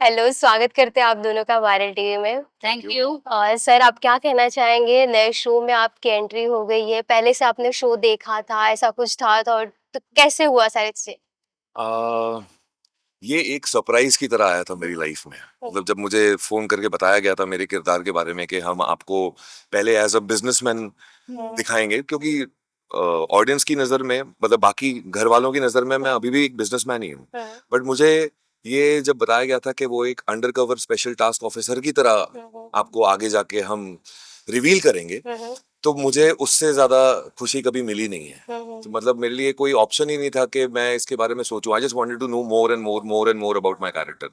Hello, स्वागत करते हैं आप दोनों का वायरल टीवी में। Thank you. और सर आप क्या कहना चाहेंगे, नए शो में आपकी एंट्री हो गई है, पहले से आपने शो देखा था, ऐसा कुछ था तो कैसे हुआ सारी चीज़ें? आ, ये एक सरप्राइज की तरह आया था मेरी लाइफ में। मतलब जब मुझे फोन करके बताया गया था मेरे किरदार के बारे में कि हम आपको पहले एज अ बिजनेसमैन दिखाएंगे, क्योंकि ऑडियंस की नजर में, मतलब बाकी घर वालों की नजर में मैं अभी भी एक बिजनेसमैन ही हूँ। बट मुझे ये जब बताया गया था कि वो एक अंडरकवर स्पेशल टास्क ऑफिसर की तरह आपको आगे जाके हम रिवील करेंगे, तो मुझे उससे ज्यादा खुशी कभी मिली नहीं है। तो मतलब मेरे लिए कोई ऑप्शन ही नहीं था कि मैं इसके बारे में सोचूं। I just wanted to know more and more about my character.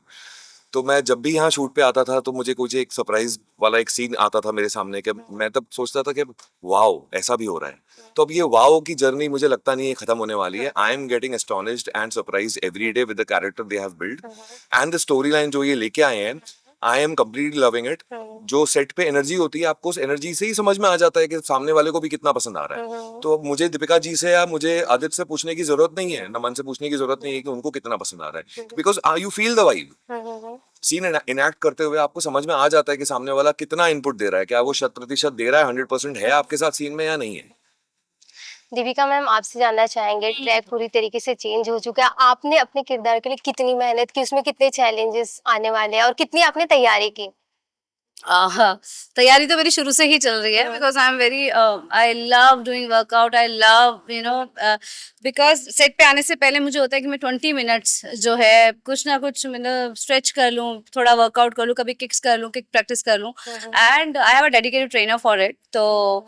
तो मैं जब भी यहाँ शूट पे आता था तो मुझे कुछ एक सरप्राइज वाला एक सीन आता था मेरे सामने कि मैं तब सोचता था कि वाओ, ऐसा भी हो रहा है। तो अब ये वाओ की जर्नी मुझे लगता नहीं है खत्म होने वाली है। I am getting astonished and surprised every day with the character they have build and the story line जो ये लेके आए हैं। I am completely loving it. जो सेट पे एनर्जी होती है, आपको उस एनर्जी से ही समझ में आ जाता है कि सामने वाले को भी कितना पसंद आ रहा है। तो अब मुझे दीपिका जी से या मुझे आदित्य से पूछने की जरूरत नहीं है, नमन से पूछने की जरूरत नहीं है कि उनको कितना पसंद आ रहा है, because you feel the vibe. Scene enact करते हुए आपको समझ में आ जाता है कि सामने वाला कितना इनपुट दे रहा है, क्या वो 100% दे रहा है, 100% है आपके साथ सीन में या नहीं है। दीपिका मैम आपसे जानना चाहेंगे, ट्रैक पूरी तरीके से चेंज हो चुका है। आपने अपने किरदार के लिए कितनी मेहनत की, उसमें कितने चैलेंजेस आने वाले हैं और कितनी आपने तैयारी की? हाँ, तैयारी तो मेरी शुरू से ही चल रही है because I am very I love doing workout. I love because set पे आने से पहले मुझे होता है कि मैं 20 मिनट्स जो है कुछ ना कुछ मतलब स्ट्रेच कर लूँ, थोड़ा वर्कआउट कर लूँ, कभी किक्स कर लूँ, किक प्रैक्टिस कर लूँ। And I have a dedicated trainer for it. तो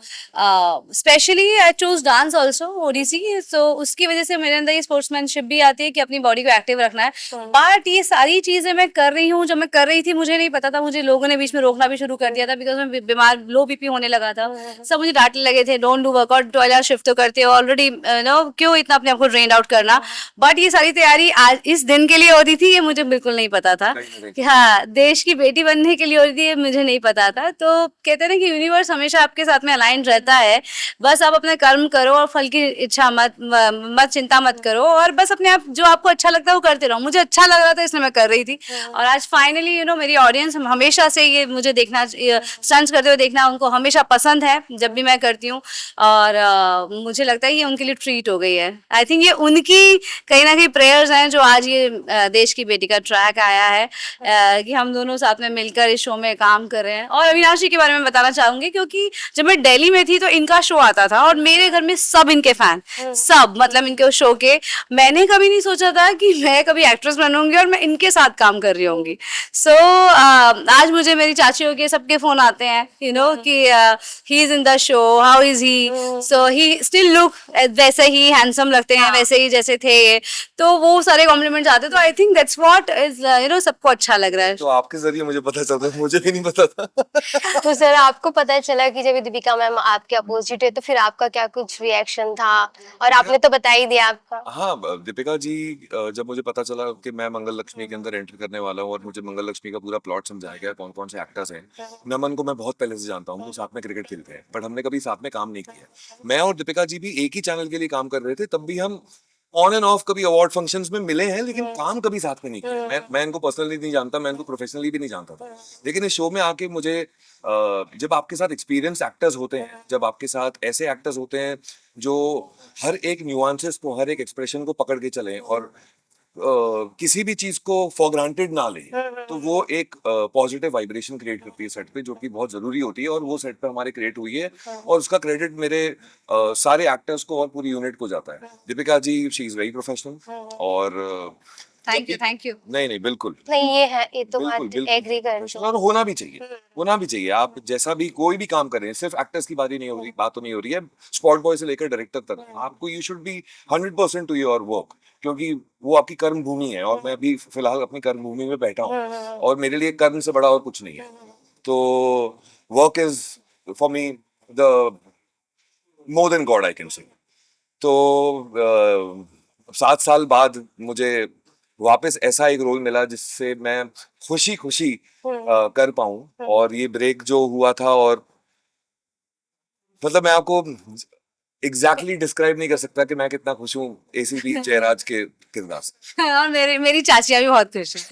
specially I choose dance also, Odissi. So उसकी वजह से मेरे अंदर ये स्पोर्ट्समैनशिप भी आती है कि अपनी बॉडी को एक्टिव रखना है। बट ये सारी चीजें मैं कर रही हूँ, जब मैं कर रही थी मुझे नहीं पता था, मुझे लोगों ने बीच में रोकना भी शुरू कर दिया था बिकॉज मैं बीमार, लो बीपी होने लगा था। सब मुझे डांटने लगे थे, डोंट डू वर्कआउट, 12 शिफ्ट तो करते हो ऑलरेडी, नो क्यों इतना अपने आप को ड्रेन आउट करना। बट ये सारी तैयारी आज इस दिन के लिए हो रही थी, ये मुझे बिल्कुल नहीं पता था कि हाँ देश की बेटी बनने के लिए हो रही थी, ये मुझे नहीं पता था। तो कहते हैं ना कि यूनिवर्स हमेशा आपके साथ में अलाइन रहता है। बस आप अपने कर्म करो और फल की इच्छा मत चिंता मत करो, और बस अपने आप जो आपको अच्छा लगता है वो करते रहो। मुझे अच्छा लग रहा था इसलिए मैं कर रही थी। और आज फाइनली मेरी ऑडियंस हमेशा से ये मुझे देखना, स्टंट्स करते हुए देखना उनको हमेशा पसंद है जब भी मैं करती हूँ। और मुझे लगता है ये उनके लिए ट्रीट हो गई है। आई थिंक ये उनकी कहीं ना कहीं प्रेयर्स हैं जो आज ये देश की बेटी का ट्रैक आया है, कि हम दोनों साथ में मिलकर इस शो में काम कर रहे हैं। और अविनाश जी के बारे में बताना चाहूंगी, क्योंकि जब मैं दिल्ली में थी तो इनका शो आता था और मेरे घर में सब इनके फैन, सब मतलब इनके शो के। मैंने कभी नहीं सोचा था कि मैं कभी एक्ट्रेस बनूंगी और मैं इनके साथ काम कर रही होंगी। सो आज मुझे मेरी चाचियों के सबके फोन आते हैं कि he is in the show, how is he, so he still look वैसे ही हैंडसम लगते हैं, वैसे ही जैसे थे ये। तो वो सारे कॉम्प्लीमेंट्स आते हैं, तो I think that's what is सबको अच्छा लग रहा है। तो आपके जरिए मुझे पता चलता है, मुझे भी नहीं पता था। तो सर आपको पता चला कि जब दीपिका मैम आपके अपोजिट है, तो फिर आपका क्या कुछ रिएक्शन था? और आपने तो बता ही दिया आपका। हाँ, दीपिका जी, जब मुझे पता चला कि मैं मंगल लक्ष्मी के अंदर एंटर करने वाला हूँ और मुझे मंगल लक्ष्मी का पूरा प्लॉट समझाया गया, कौन कौन से एक्टर्स हैं। नमन को मैं बहुत पहले से जानता हूँ, वो साथ में क्रिकेट खेलते हैं, बट हमने कभी साथ में काम नहीं किया। मैं और दीपिका जी भी एक ही चैनल के लिए काम कर रहे थे, तब भी हम ऑन एंड ऑफ कभी अवार्ड फंक्शंस में मिले हैं, लेकिन काम कभी साथ में नहीं किया। मैं इनको पर्सनली नहीं जानता, मैं इनको प्रोफेशनली भी नहीं जानता था। लेकिन इस शो में आके मुझे जब आपके साथ एक्सपीरियंस एक्टर्स होते हैं, जब आपके साथ ऐसे एक्टर्स होते हैं जो हर एक न्यूआंसेस को, हर एक एक्सप्रेशन को पकड़ के चलें और किसी भी चीज को फॉर ग्रांटेड ना ले, तो वो एक पॉजिटिव वाइब्रेशन क्रिएट करती है सेट पे, जो कि बहुत जरूरी होती है। और वो सेट पे हमारे क्रिएट हुई है, और उसका क्रेडिट मेरे सारे एक्टर्स को और पूरी यूनिट को जाता है। Deepika ji, she is very professional. और थैंक यू, थैंक यू। नहीं नहीं, बिल्कुल नहीं ये है, ये तो बिल्कुल बात बिल्कुल एग्री कर प्रोफेशनल, और होना भी चाहिए, होना भी चाहिए। आप जैसा भी कोई भी काम करें, सिर्फ एक्टर्स की बात ही नहीं हो रही, बात तो नहीं हो रही है। स्पॉट बॉय से लेकर डायरेक्टर तक आपको, you should be 100% to your work, क्योंकि वो आपकी कर्म भूमि है। और मैं अभी फिलहाल अपनी कर्म भूमि में बैठा हूँ, और मेरे लिए कर्म से बड़ा और कुछ नहीं है। तो work is for me the more than God, I can say. तो 7 साल बाद मुझे वापस ऐसा एक रोल मिला जिससे मैं खुशी खुशी कर पाऊं। और ये ब्रेक जो हुआ था, और मतलब मैं आपको एग्जैक्टली डिस्क्राइब नहीं कर सकता कि मैं कितना खुश हूँ एसीपी जयराज के किरदार से। और मेरी चाचियाँ भी बहुत खुश हैं।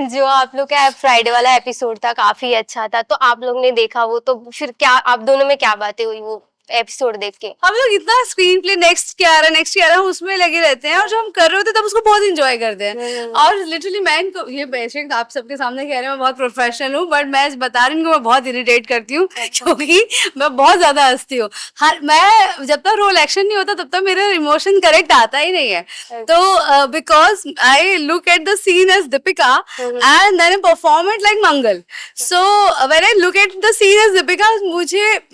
जो आप लोग का फ्राइडे वाला एपिसोड था काफी अच्छा था, तो आप लोग ने देखा वो, तो फिर क्या आप दोनों में क्या बातें हुई वो एपिसोड देख के? हम लोग इतना स्क्रीन प्ले नेक्स्ट क्या आ रहा है नेक्स्ट क्या आ रहा है उसमें लगे रहते हैं, और जो हम कर रहे होते हैं तब उसको बहुत इंजॉय करते हैं। और लिटरली मैं इनको ये बेशक आप सबके सामने कह रहे हैं मैं बहुत प्रोफेशनल हूँ, बट मैं बता रही हूँ कि मैं बहुत इरिटेट करती हूँ क्योंकि मैं बहुत ज्यादा हंसती हूँ। हर मैं जब तक रोल एक्शन नहीं होता तब तक मेरा इमोशन करेक्ट आता ही नहीं है। तो because I look at the scene as Deepika and then I perform it like Mangal. So when I look at the scene as Deepika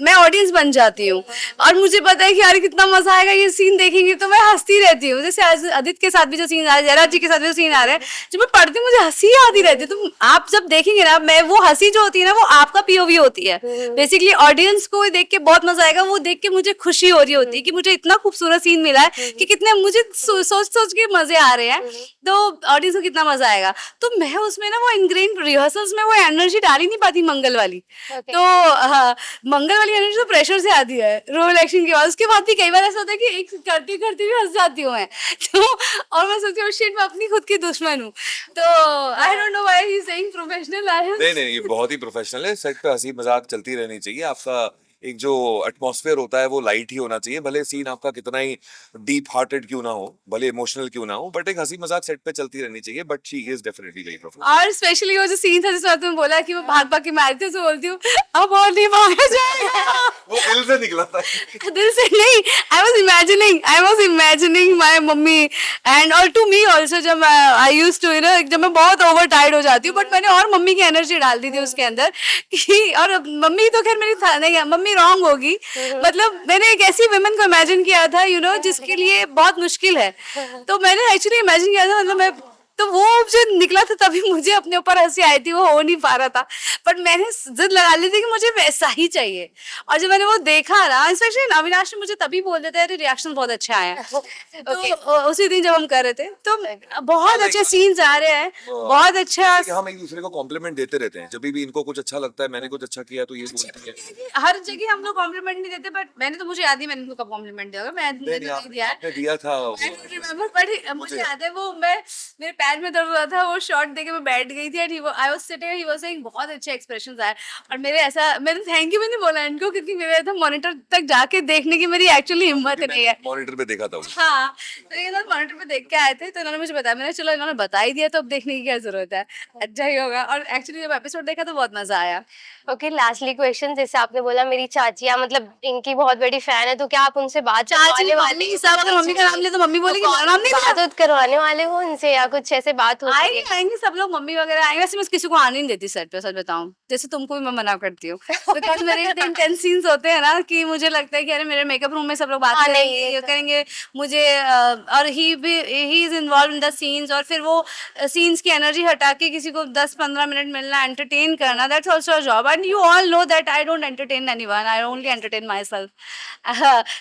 मैं ऑडियंस बन जाती हूँ, और मुझे पता है कि यार कितना मजा आएगा ये सीन देखेंगे, तो मैं हंसती रहती हूँ। जैसे आज आदित्य के साथ भी जो सीन आ रहे हैं, जयराज जी के साथ भी जो सीन आ रहे हैं, जब मैं पढ़ती हूँ मुझे हंसी आती रहती है। तो आप जब देखेंगे ना, मैं वो हंसी जो होती है ना वो आपका पीओवी होती है। बेसिकली ऑडियंस को देख के बहुत मजा आएगा, वो देख के मुझे खुशी हो रही होती है कि मुझे इतना खूबसूरत सीन मिला है कि कितने मुझे सोच सोच के मजे आ रहे हैं, तो ऑडियंस को कितना मजा आएगा। तो मैं उसमें ना वो इनग्रेन रिहर्सल्स में वो एनर्जी डाल ही नहीं पाती मंगल वाली। तो हाँ, मंगल वाली एनर्जी तो प्रेशर से आती है रोल एक्शन के बाद। उसके बाद भी कई बार ऐसा होता है कि एक करते करते भी हंस जाती हूँ मैं। तो और मैं सोचती हूँ शिट मैं अपनी खुद की दुश्मन हूँ। तो I don't know why he is saying professional. I am नहीं ये बहुत ही प्रोफेशनल है। सेट पे हंसी मजाक चलती रहनी चाहिए। आपका एक जो एटमॉस्फेयर होता है वो लाइट ही होना चाहिए, भले सीन आपका कितना ही डीप हार्टेड क्यों ना हो, भले इमोशनल क्यों ना हो, बट एक हंसी मजाक सेट पे चलती रहनी चाहिए। But she is definitely very professional. और स्पेशली वो जो सीन था जिसमें तुमने बोला कि वो भाग भाग के मारती हूँ, तो बोलती हूँ अब और नहीं भागा जाएगा। वो दिल से निकला था। दिल से नहीं, I was imagining my mummy and और टू मी ऑल्सो। जब आई यूज टू जब मैं बहुत ओवर टायर्ड हो जाती हूँ, बट मैंने और मम्मी की एनर्जी डाल दी थी उसके अंदर कि और मम्मी तो खैर मेरी नहीं, मम्मी रॉन्ग होगी। मतलब मैंने एक ऐसी वुमेन को इमेजिन किया था जिसके लिए बहुत मुश्किल है। तो मैंने एक्चुअली इमेजिन किया था, मतलब मैं तो वो जो निकला था तभी मुझे अपने ऊपर हंसी आई थी, वो हो नहीं पा रहा था। बट मैंने जिद लगा ली थी कि मुझे वैसा ही चाहिए। और जब मैंने वो देखा ना, स्पेशली अविनाश ने मुझे तभी बोल देते हैं रिएक्शन बहुत अच्छे आए हैं। तो उसी दिन जब हम कर रहे थे तो बहुत अच्छे सीन्स आ रहे हैं, बहुत अच्छा। कि हम एक दूसरे को कॉम्प्लीमेंट देते रहते हैं। जब भी इनको कुछ अच्छा लगता है, मैंने कुछ अच्छा किया तो ये बोलती है। हर जगह हम लोग कॉम्प्लीमेंट नहीं देते, बट मैंने तो मुझे याद ही मैंने उनको कब कॉम्प्लीमेंट दिया होगा। मैंने नहीं दिया है। आपने दिया था। I don't remember, but मुझे याद है वो मैं मेरे पैर में दर्द हो रहा था, वो शॉट देके मैं बैठ गई थी and I was sitting, he was saying बहुत अच्छे एक्सप्रेशंस आए। और मैंने थैंक यू भी नहीं बोला इनको, क्योंकि मेरे था मॉनिटर तक जाके देखने की मेरी एक्चुअली हिम्मत नहीं है। मॉनिटर पे देखा था वो। हाँ, तो ये लोग मॉनिटर पे देख के आए थे, तो इन्होंने मुझे बताया। मैंने चलो इन्होंने बता ही दिया तो अब देखने की क्या जरूरत है, अच्छा ही होगा। और एक्चुअली जब एपिसोड देखा तो बहुत मजा आया। ओके, लास्टली क्वेश्चन, जैसे आपने बोला मेरी चाचियाँ मतलब इनकी बहुत बड़ी फैन है, तो क्या आप उनसे बात करवाने वाले? सब अगर मम्मी का नाम ले तो मम्मी बोलेगी मेरा नाम नहीं लिया। बात करवाने वाले हो उनसे, या कुछ ऐसे बात हो आएंगे आएंगे सब लोग, मम्मी वगैरह आएंगे। वैसे मैं किसी को आने नहीं देती सेट पे, सच बताऊं, जैसे तुमको भी मैं मना करती हूँ। बिकॉज मेरे इतने इंटेंस सीन्स होते हैं ना कि मुझे लगता है कि अरे मेरे मेकअप रूम में सब लोग बात करेंगे, ये करेंगे मुझे। और he is involve in the scenes, और फिर वो सीन्स की एनर्जी हटा के किसी को 10-15 मिनट मिलना, एंटरटेन करना, that's also a job. And you all know that I don't entertain anyone, I only entertain my self.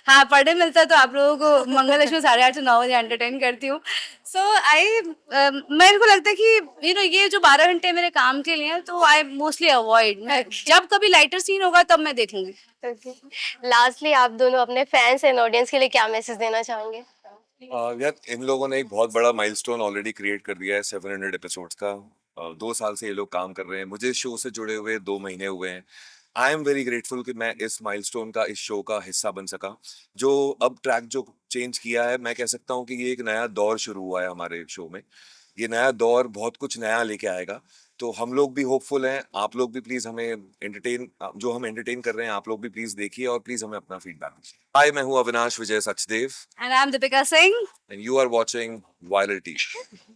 हाँ, पर डे मिलता है तो आप लोगों को मंगल लक्ष्मी 8:30 से 9 बजे एंटरटेन करती हूँ। सो मेरे को लगता है कि ये जो 12 घंटे मेरे काम के लिए हैं, तो आई मोस्टली अवॉइड। मैं जब कभी लाइटर सीन होगा तब मैं देखूंगी। लास्टली आप दोनों अपने फैंस एंड ऑडियंस के लिए क्या मैसेज देना चाहेंगे? यार इन लोगों ने एक बहुत बड़ा माइलस्टोन ऑलरेडी क्रिएट कर दिया है 700 एपिसोड्स का। 2 साल से ये लोग काम कर रहे हैं, मुझे शो से जुड़े हुए 2 महीने हुए हैं। आई एम वेरी ग्रेटफुल कि मैं इस माइलस्टोन का, इस शो का हिस्सा बन सका। जो अब ट्रैक जो चेंज किया है, मैं कह सकता हूँ कि ये एक नया दौर शुरू हुआ है हमारे शो में। ये नया दौर बहुत कुछ नया लेके आएगा, तो हम लोग भी होपफुल हैं। आप लोग भी प्लीज हमें जो हम एंटरटेन कर रहे हैं, आप लोग भी प्लीज देखिए और प्लीज हमें अपना फीडबैक दीजिए। हाय, मैं हूँ Avinash Vijay Sachdev and I am Deepika Singh. And you are watching viral TV.